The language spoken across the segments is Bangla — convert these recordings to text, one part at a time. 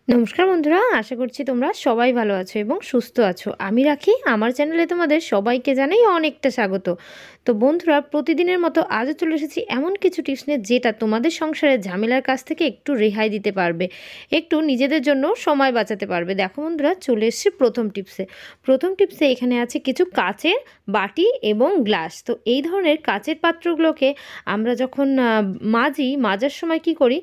নমস্কার বন্ধুরা, আশা করছি তোমরা সবাই ভালো আছো এবং সুস্থ আছো। আমি রাখি, আমার চ্যানেলে তোমাদের সবাইকে জানাই অনেকটা স্বাগত। তো বন্ধুরা, প্রতিদিনের মতো আজও চলে এসেছি এমন কিছু টিপস নিয়ে যেটা তোমাদের সংসারের ঝামেলার কাছ থেকে একটু রেহাই দিতে পারবে, একটু নিজেদের জন্য সময় বাঁচাতে পারবে। দেখো বন্ধুরা, চলে এসেছি প্রথম টিপসে এখানে আছে কিছু কাচের বাটি এবং গ্লাস। তো এই ধরনের কাচের পাত্রগুলোকে আমরা যখন মাজার সময় কি করি,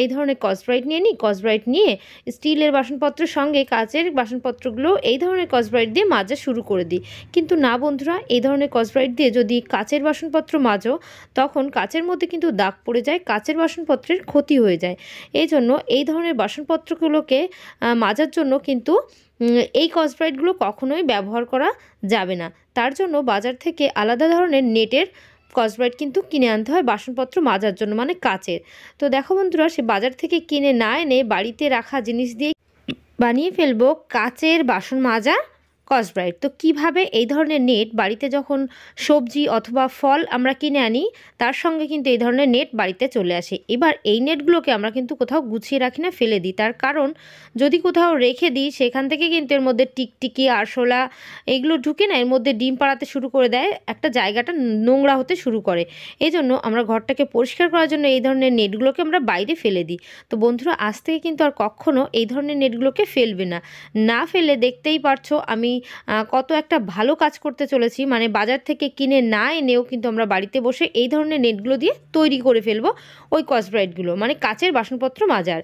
এই ধরনের স্কচব্রাইট নিয়ে নিই। স্কচব্রাইট নিয়ে স্টিলের বাসনপত্রের সঙ্গে কাচের বাসনপত্রগুলো এই ধরনের স্কচব্রাইট দিয়ে মাজা শুরু করে দিই। কিন্তু না বন্ধুরা, এই ধরনের স্কচব্রাইট দিয়ে যদি কাচের বাসনপত্র মাজো, তখন কাচের মধ্যে কিন্তু দাগ পড়ে যায়, কাচের বাসনপত্রের ক্ষতি হয়ে যায়। এই জন্য এই ধরনের বাসনপত্রগুলোকে মাজার জন্য কিন্তু এই স্কচব্রাইটগুলো কখনোই ব্যবহার করা যাবে না। তার জন্য বাজার থেকে আলাদা ধরনের নেটের স্কচব্রাইট কিন্তু কিনে আনতে হয় বাসনপত্র মাজার জন্য, মানে কাচের। তো দেখো বন্ধুরা, সে বাজার থেকে কিনে না এনে বাড়িতে রাখা জিনিস দিয়ে বানিয়ে ফেলবো কাচের বাসন মাজা স্কচব্রাইট। তো কিভাবে এই ধরনের নেট বাড়িতে যখন সবজি অথবা ফল আমরা কিনে আনি, তার সঙ্গে কিন্তু এই ধরনের নেট বাড়িতে চলে আসে। এবার এই নেটগুলোকে আমরা কিন্তু কোথাও গুছিয়ে রাখি না, ফেলে দিই। তার কারণ যদি কোথাও রেখে দিই, সেখান থেকে কিন্তু এর মধ্যে টিকটিকি, আরশোলা এগুলো ঢুকে না এর মধ্যে ডিম পাড়াতে শুরু করে দেয়, একটা জায়গাটা নোংরা হতে শুরু করে। এই জন্য আমরা ঘরটাকে পরিষ্কার করার জন্য এই ধরনের নেটগুলোকে আমরা বাইরে ফেলে দিই। তো বন্ধুরা, আজ থেকে কিন্তু আর কখনও এই ধরনের নেটগুলোকে ফেলবে না। না ফেলে দেখতেই পারছো আমি কত একটা ভালো কাজ করতে চলেছি। মানে বাজার থেকে কিনে না এনেও কিন্তু আমরা বাড়িতে বসে এই ধরনের নেটগুলো দিয়ে তৈরি করে ফেলবো ওই স্কচব্রাইটগুলো, মানে কাচের বাসনপত্র মাজার।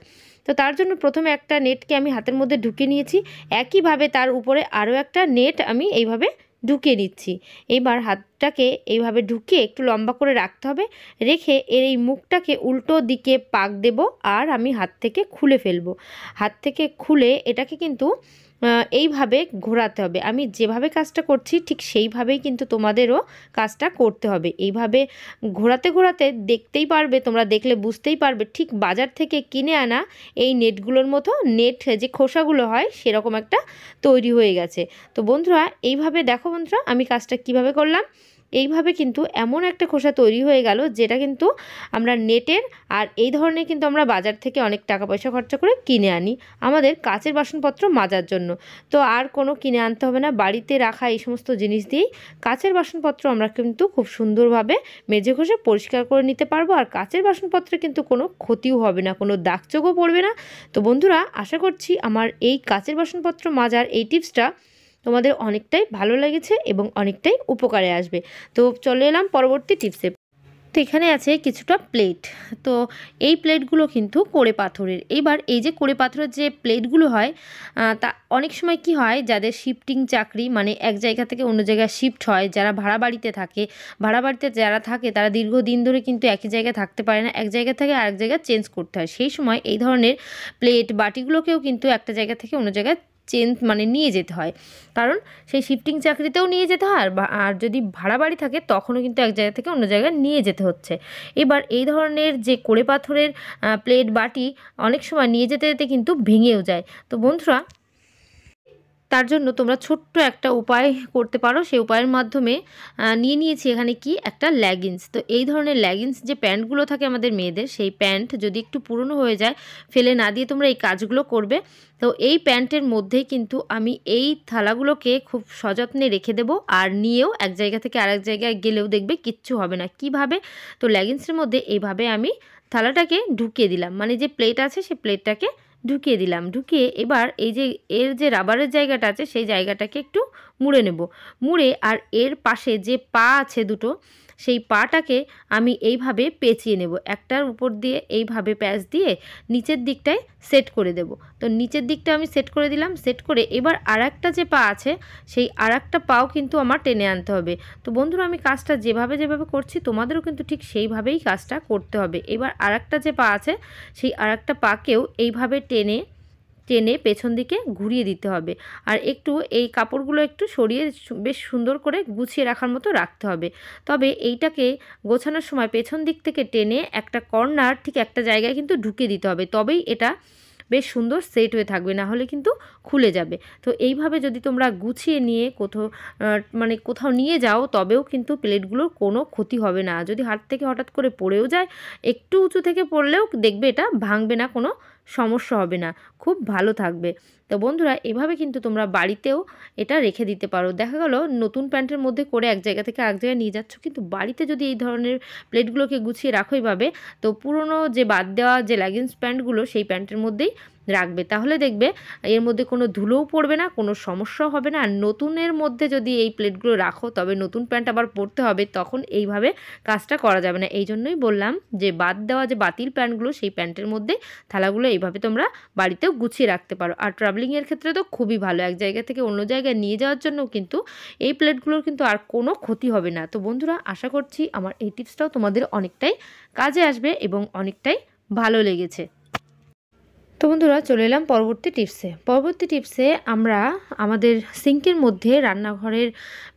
তো তার জন্য প্রথমে একটা নেটকে আমি হাতের মধ্যে ঢুকে নিয়েছি, একইভাবে তার উপরে আরও একটা নেট আমি এইভাবে ঢুকিয়ে নিচ্ছি। এবার হাতটাকে এইভাবে ঢুকিয়ে একটু লম্বা করে রাখতে হবে, রেখে এর এই মুখটাকে উল্টো দিকে পাক দেব, আর আমি হাত থেকে খুলে ফেলবো। হাত থেকে খুলে এটাকে কিন্তু এইভাবে ঘোরাতে হবে। আমি যেভাবে কাজটা করছি ঠিক সেইভাবেই কিন্তু তোমাদেরও কাজটা করতে হবে। এইভাবে ঘোরাতে ঘোরাতে দেখতেই পারবে, তোমরা দেখলে বুঝতেই পারবে ঠিক বাজার থেকে কিনে আনা এই নেটগুলোর মতো নেট যে খোসাগুলো হয় সেরকম একটা তৈরি হয়ে গেছে। তো বন্ধুরা, এইভাবে দেখো বন্ধুরা আমি কাজটা কিভাবে করলাম। এইভাবে কিন্তু এমন একটা খোসা তৈরি হয়ে গেল যেটা কিন্তু আমরা নেটের, আর এই ধরনের কিন্তু আমরা বাজার থেকে অনেক টাকা পয়সা খরচা করে কিনে আনি আমাদের কাচের বাসনপত্র মাজার জন্য। তো আর কোনো কিনে আনতে হবে না, বাড়িতে রাখা এই সমস্ত জিনিস দিয়েই কাচের বাসনপত্র আমরা কিন্তু খুব সুন্দরভাবে মেজে ঘষে পরিষ্কার করে নিতে পারবো। আর কাচের বাসনপত্রে কিন্তু কোনো ক্ষতিও হবে না, কোনো দাগচোখও পড়বে না। তো বন্ধুরা, আশা করছি আমার এই কাচের বাসনপত্র মাজার এই টিপসটা তোমাদের অনেকটাই ভালো লেগেছে এবং অনেকটাই উপকারে আসবে। তো চলে এলাম পরবর্তী টিপসে। তো এখানে আছে কিছুটা প্লেট। তো এই প্লেটগুলো কিন্তু কোড়ে পাথরের। এবার এই যে কোড়ে পাথরের যে প্লেটগুলো হয়, তা অনেক সময় কি হয়, যাদের শিফটিং চাকরি, মানে এক জায়গা থেকে অন্য জায়গায় শিফট হয়, যারা ভাড়া বাড়িতে থাকে, ভাড়া বাড়িতে যারা থাকে তারা দীর্ঘদিন ধরে কিন্তু একই জায়গায় থাকতে পারে না, এক জায়গা থেকে আরেক জায়গায় চেঞ্জ করতে হয়। সেই সময় এই ধরনের প্লেট বাটিগুলোকেও কিন্তু একটা জায়গা থেকে অন্য জায়গায় মানে নিয়ে যেতে হয়। কারণ সেই শিফটিং চাকরিতেও নিয়ে যেতে হয়, আর যদি ভাড়া বাড়ি থাকে তখনও কিন্তু এক জায়গা থেকে অন্য জায়গায় নিয়ে যেতে হচ্ছে। এবার এই ধরনের যে কোড়ে পাথরের প্লেট বাটি অনেক সময় নিয়ে যেতে যেতে কিন্তু ভেঙেও যায়। তো বন্ধুরা, তার জন্য তোমরা ছোট্ট একটা উপায় করতে পারো। সেই উপায়ের মাধ্যমে নিয়ে নিয়েছি এখানে কি একটা লেগিংস। তো এই ধরনের লেগিংস যে প্যান্টগুলো থাকে আমাদের মেয়েদের, সেই প্যান্ট যদি একটু পুরনো হয়ে যায়, ফেলে না দিয়ে তোমরা এই কাজগুলো করবে। তো এই প্যান্টের মধ্যেই কিন্তু আমি এই থালাগুলোকে খুব সযত্নে রেখে দেবো, আর নিয়েও এক জায়গা থেকে আরেক জায়গায় গেলেও দেখবে কিচ্ছু হবে না। কিভাবে? তো লেগিংসের মধ্যে এইভাবে আমি থালাটাকে ঢুকিয়ে দিলাম, মানে যে প্লেট আছে সেই প্লেটটাকে ঢুকিয়ে দিলাম। ঢুকিয়ে এবার এই যে এর যে রাবারের জায়গাটা আছে সেই জায়গাটাকে একটু মুড়ে নেব। মুড়ে আর এর পাশে যে পা আছে দুটো, সেই পাটাকে আমি এইভাবে পেঁচিয়ে নেব। একটার উপর দিয়ে এইভাবে প্যাঁচ দিয়ে নিচের দিকটায় সেট করে দেব। তো নিচের দিকটা আমি সেট করে দিলাম। সেট করে এবার আরেকটা যে পা আছে সেই আরেকটা পাও কিন্তু আমার টেনে আনতে হবে। তো বন্ধুরা, আমি কাজটা যেভাবে যেভাবে করছি তোমাদেরও কিন্তু ঠিক সেইভাবেই কাজটা করতে হবে। এবার আরেকটা যে পা আছে সেই আরেকটা পাকেও এইভাবে টেনে টেনে পেছন দিকে ঘুরিয়ে দিতে হবে। আর একটু এই কাপড়গুলো একটু সরিয়ে বেশ সুন্দর করে গুছিয়ে রাখার মতো রাখতে হবে। তবে এইটাকে গোছানোর সময় পেছন দিক থেকে টেনে একটা কর্নার ঠিক একটা জায়গায় কিন্তু ঢুকিয়ে দিতে হবে, তবেই এটা বেশ সুন্দর সেট হয়ে থাকবে, না হলে কিন্তু খুলে যাবে। তো এইভাবে যদি তোমরা গুছিয়ে নিয়ে মানে কোথাও নিয়ে যাও, তবেও কিন্তু প্লেটগুলোর কোনো ক্ষতি হবে না। যদি হাত থেকে হঠাৎ করে পড়েও যায়, একটু উঁচু থেকে পড়লেও দেখবে এটা ভাঙবে না কোনো সমস্যা হবে না, খুব ভালো থাকবে। তো বন্ধুরা এভাবে কিন্তু তোমরা বাড়িতেও এটা রেখে দিতে পারো। দেখা গেল নতুন প্যান্টের মধ্যে করে এক জায়গা থেকে আরেক জায়গায় নিয়ে যাচ্ছ, কিন্তু বাড়িতে যদি এই ধরনের প্লেটগুলোকে গুছিয়ে রাখো এইভাবে, তো পুরনো যে বাদ দেওয়া যে লেগিংস প্যান্টগুলো সেই প্যান্টের মধ্যেই রাখবে, তাহলে দেখবে এর মধ্যে কোনো ধুলোও পড়বে না, কোনো সমস্যাও হবে না। আর নতুনের মধ্যে যদি এই প্লেটগুলো রাখো তবে নতুন প্যান্ট আবার পরতে হবে, তখন এইভাবে কাজটা করা যাবে না। এই জন্যই বললাম যে বাদ দেওয়া যে বাতিল প্যান্টগুলো সেই প্যান্টের মধ্যে থালাগুলো এইভাবে তোমরা বাড়িতেও গুছিয়ে রাখতে পারো। আর ট্রাভেলিংয়ের ক্ষেত্রে তো খুবই ভালো, এক জায়গা থেকে অন্য জায়গায় নিয়ে যাওয়ার জন্য কিন্তু এই প্লেটগুলোর কিন্তু আর কোনো ক্ষতি হবে না। তো বন্ধুরা আশা করছি আমার এই টিপসটাও তোমাদের অনেকটাই কাজে আসবে এবং অনেকটাই ভালো লেগেছে। তো বন্ধুরা চলে এলাম পরবর্তী টিপসে আমরা আমাদের সিঙ্কের মধ্যে রান্নাঘরের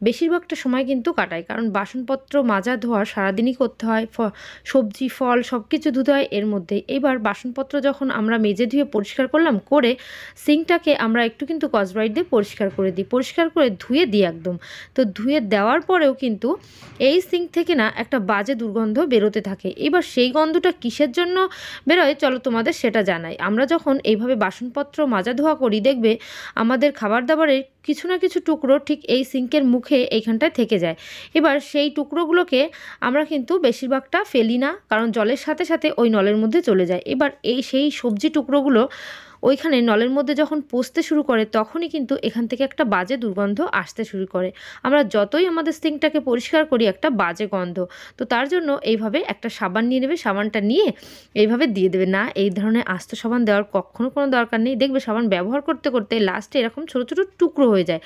বেশিরভাগটা সময় কিন্তু কাটাই, কারণ বাসনপত্র মাজা ধোয়া সারাদিনই করতে হয়, সবজি ফল সব কিছু ধুতে হয় এর মধ্যে। এবার বাসনপত্র যখন আমরা মেজে ধুয়ে পরিষ্কার করলাম, করে সিঙ্কটাকে আমরা একটু কিন্তু স্কচব্রাইট দিয়ে পরিষ্কার করে দিই, পরিষ্কার করে ধুয়ে দিই একদম। তো ধুয়ে দেওয়ার পরেও কিন্তু এই সিঙ্ক থেকে না একটা বাজে দুর্গন্ধ বেরোতে থাকে। এবার সেই গন্ধটা কিসের জন্য বেরোয় চলো তোমাদের সেটা জানাই। আমরা যখন এইভাবে বাসনপত্র মাজা ধোয়া করি, দেখবে আমাদের খাবার দাবারের কিছু না কিছু টুকরো ঠিক এই সিঙ্কের মুখে এইখানটায় থেকে যায়। এবার সেই টুকরোগুলোকে আমরা কিন্তু বেশিরভাগটা ফেলি না, কারণ জলের সাথে সাথে ওই নলের মধ্যে চলে যায়। এবার সেই সবজি টুকরোগুলো ওইখানে নলের মধ্যে যখন পচতে শুরু করে, তখনই কিন্তু এখান থেকে একটা বাজে দুর্গন্ধ আসতে শুরু করে। আমরা যতই আমাদের সিঙ্কটাকে পরিষ্কার করি একটা বাজে গন্ধ। তো তার জন্য এইভাবে একটা সাবান নিয়ে নেবে, সাবানটা নিয়ে এইভাবে দিয়ে দেবে। না, এই ধরনের আস্ত সাবান দেওয়ার কখনো কোনো দরকার নেই। দেখবে সাবান ব্যবহার করতে করতে লাস্টে এরকম ছোটো ছোটো টুকরো হয়ে যায়।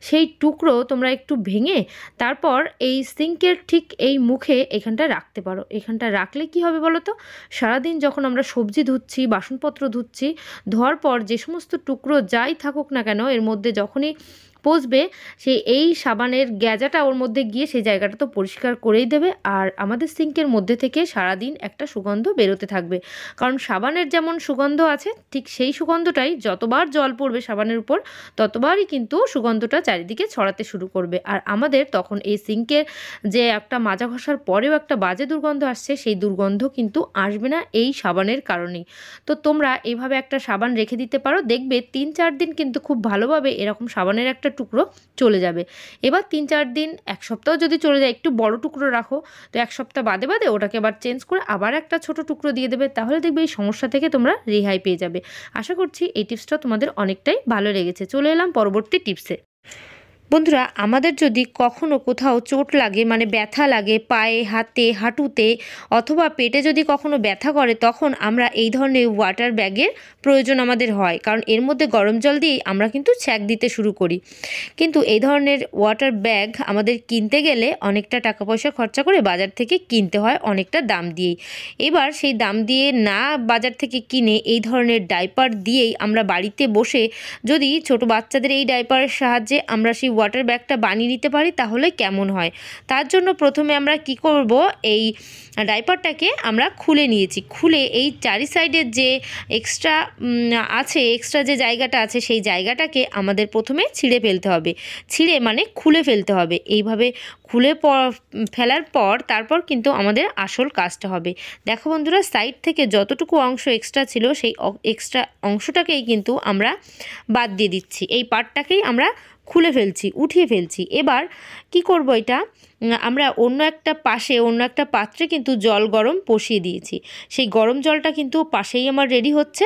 সেই টুকরো তোমরা একটু ভেঙে তারপর এই সিঙ্কের ঠিক এই মুখে এখানটা রাখতে পারো। এখানটা রাখলে কি হবে বলো তো, সারাদিন যখন আমরা সবজি ধুচ্ছি, বাসনপত্র ধুচ্ছি, ধোয়ার পর যে সমস্ত টুকরো যাই থাকুক না কেন এর মধ্যে যখনই পচবে, এই সাবানের গ্যাজাটা ওর মধ্যে গিয়ে সেই জায়গাটা তো পরিষ্কার করেই দেবে। আর আমাদের সিঙ্কের মধ্যে থেকে সারাদিন একটা সুগন্ধ বেরোতে থাকবে, কারণ সাবানের যেমন সুগন্ধ আছে ঠিক সেই সুগন্ধটাই যতবার জল পড়বে সাবানের উপর ততবারই কিন্তু সুগন্ধটা চারিদিকে ছড়াতে শুরু করবে। আর আমাদের তখন এই সিঙ্কের যে একটা মাজা ঘষার পরেও একটা বাজে দুর্গন্ধ আসছে, সেই দুর্গন্ধ কিন্তু আসবে না এই সাবানের কারণেই। তো তোমরা এইভাবে একটা সাবান রেখে দিতে পারো, দেখবে 3-4 দিন কিন্তু খুব ভালোভাবে এরকম সাবানের একটা টুকরো চলে যাবে। এবার 3-4 দিন, 1 সপ্তাহ যদি চলে যায়, একটু বড় টুকরো রাখো, তো 1 সপ্তাহ বাদে বাদে ওটাকে আবার চেঞ্জ করে আবার একটা ছোট টুকরো দিয়ে দেবে, তাহলে দেখবে এই সমস্যা থেকে তোমরা রেহাই পেয়ে যাবে। আশা করছি এই টিপসটা তোমাদের অনেকটাই ভালো লেগেছে। চলে এলাম পরবর্তী টিপসে। বন্ধুরা আমাদের যদি কখনো কোথাও চোট লাগে, মানে ব্যথা লাগে পায়ে, হাতে, হাঁটুতে অথবা পেটে যদি কখনো ব্যথা করে, তখন আমরা এই ধরনের ওয়াটার ব্যাগের প্রয়োজন আমাদের হয়, কারণ এর মধ্যে গরম জল দিয়েই আমরা কিন্তু ছ্যাঁক দিতে শুরু করি। কিন্তু এই ধরনের ওয়াটার ব্যাগ আমাদের কিনতে গেলে অনেকটা টাকা পয়সা খরচা করে বাজার থেকে কিনতে হয় অনেকটা দাম দিয়েই। এবার সেই দাম দিয়ে না বাজার থেকে কিনে এই ধরনের ডাইপার দিয়েই আমরা বাড়িতে বসে যদি ছোট বাচ্চাদের এই ডাইপারের সাহায্যে আমরা সেই ওয়াটার ব্যাগটা বানিয়ে নিতে পারি তাহলে কেমন হয়। তার জন্য প্রথমে আমরা কি করব, এই ডাইপারটাকে আমরা খুলে নিয়েছি, খুলে এই চারি সাইডের যে এক্সট্রা যে জায়গাটা আছে সেই জায়গাটাকে আমাদের প্রথমে ছিঁড়ে ফেলতে হবে। মানে খুলে ফেলতে হবে। এইভাবে খুলে ফেলার পর তারপর কিন্তু আমাদের আসল কাজটা হবে। দেখো বন্ধুরা, সাইড থেকে যতটুকু অংশ এক্সট্রা ছিল সেই এক্সট্রা অংশটাকেই কিন্তু আমরা বাদ দিয়ে দিচ্ছি, এই পার্টটাকেই আমরা খুলে ফেলছি, উঠিয়ে ফেলছি। এবার কি করব, এটা আমরা অন্য একটা পাত্রে কিন্তু জল গরম বসিয়ে দিয়েছি, সেই গরম জলটা কিন্তু পাশেই আমার রেডি হচ্ছে।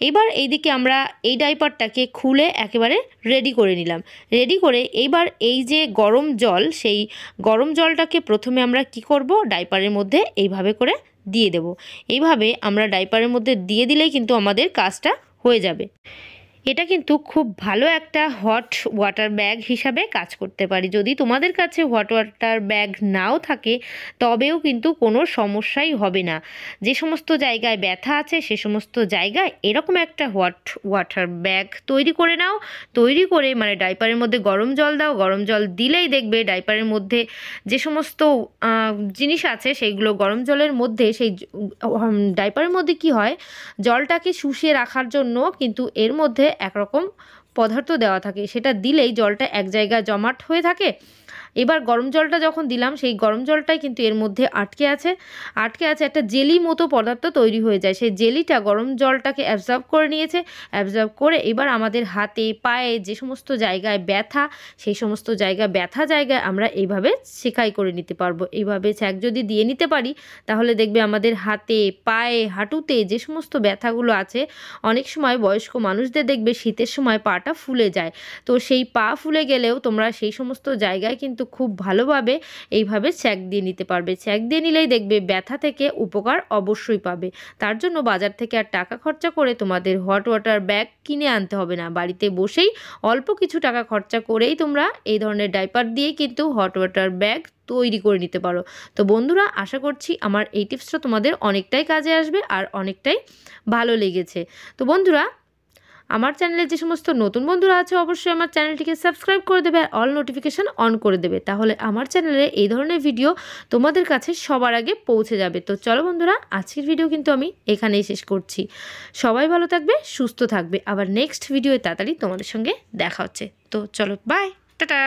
এবার এইদিকে আমরা এই ডাইপারটাকে খুলে একেবারে রেডি করে নিলাম। রেডি করে এইবার এই যে গরম জল, সেই গরম জলটাকে প্রথমে আমরা কি করব, ডাইপারের মধ্যে এইভাবে করে দিয়ে দেব। এইভাবে আমরা ডাইপারের মধ্যে দিয়ে দিলেই কিন্তু আমাদের কাজটা হয়ে যাবে। এটা কিন্তু খুব ভালো একটা হট ওয়াটার ব্যাগ হিসাবে কাজ করতে পারি। যদি তোমাদের কাছে হট ওয়াটার ব্যাগ নাও থাকে তবেও কিন্তু কোনো সমস্যাই হবে না। যে সমস্ত জায়গায় ব্যথা আছে সে সমস্ত জায়গায় এরকম একটা হট ওয়াটার ব্যাগ তৈরি করে নাও। তৈরি করে মানে ডাইপারের মধ্যে গরম জল দাও, গরম জল দিলেই দেখবে ডাইপারের মধ্যে যে সমস্ত জিনিস আছে সেইগুলো গরম জলের মধ্যে, সেই ডাইপারের মধ্যে কি হয়, জলটাকে শুষিয়ে রাখার জন্য কিন্তু এর মধ্যে একরকম পদার্থ দেওয়া থাকে, সেটা দিলেই জলটা এক জায়গায় জমাট হয়ে থাকে। এবার গরম জলটা যখন দিলাম সেই গরম জলটাই কিন্তু এর মধ্যে আটকে আছে একটা জেলি মতো পদার্থ তৈরি হয়ে যায়। সেই জেলিটা গরম জলটাকে অ্যাবজর্ব করে নিয়েছে, অ্যাবজর্ব করে এবার আমাদের হাতে পায়ে যে সমস্ত জায়গায় ব্যথা, সেই সমস্ত জায়গায় আমরা এইভাবে সেকাই করে নিতে পারবো। এইভাবে ছ্যাঁক যদি দিয়ে নিতে পারি তাহলে দেখবে আমাদের হাতে পায়ে হাঁটুতে যে সমস্ত ব্যথাগুলো আছে, অনেক সময় বয়স্ক মানুষদের দেখবে শীতের সময় পাটা ফুলে যায়, তো সেই পা ফুলে গেলেও তোমরা সেই সমস্ত জায়গায় কিন্তু খুব ভালোভাবে এইভাবে ছ্যাঁক দিয়ে নিতে পারবে। ছ্যাঁক দিয়ে নিলেই দেখবে ব্যথা থেকে উপকার অবশ্যই পাবে। তার জন্য বাজার থেকে আর টাকা খরচা করে তোমাদের হট ওয়াটার ব্যাগ কিনে আনতে হবে না, বাড়িতে বসেই অল্প কিছু টাকা খরচা করেই তোমরা এই ধরনের ডাইপার দিয়ে কিন্তু হট ওয়াটার ব্যাগ তৈরি করে নিতে পারো। তো বন্ধুরা, আশা করছি আমার এই টিপসটা তোমাদের অনেকটাই কাজে আসবে আর অনেকটাই ভালো লেগেছে। তো বন্ধুরা, আমার চ্যানেলে যে সমস্ত নতুন বন্ধুরা আছে অবশ্যই আমার চ্যানেলটিকে সাবস্ক্রাইব করে দেবে আর অল নোটিফিকেশান অন করে দেবে, তাহলে আমার চ্যানেলে এই ধরনের ভিডিও তোমাদের কাছে সবার আগে পৌঁছে যাবে। তো চলো বন্ধুরা, আজকের ভিডিও কিন্তু আমি এখানেই শেষ করছি। সবাই ভালো থাকবে, সুস্থ থাকবে, আবার নেক্সট ভিডিওয়ে তাড়াতাড়ি তোমাদের সঙ্গে দেখা হচ্ছে। তো চলো, বাই, টাটা।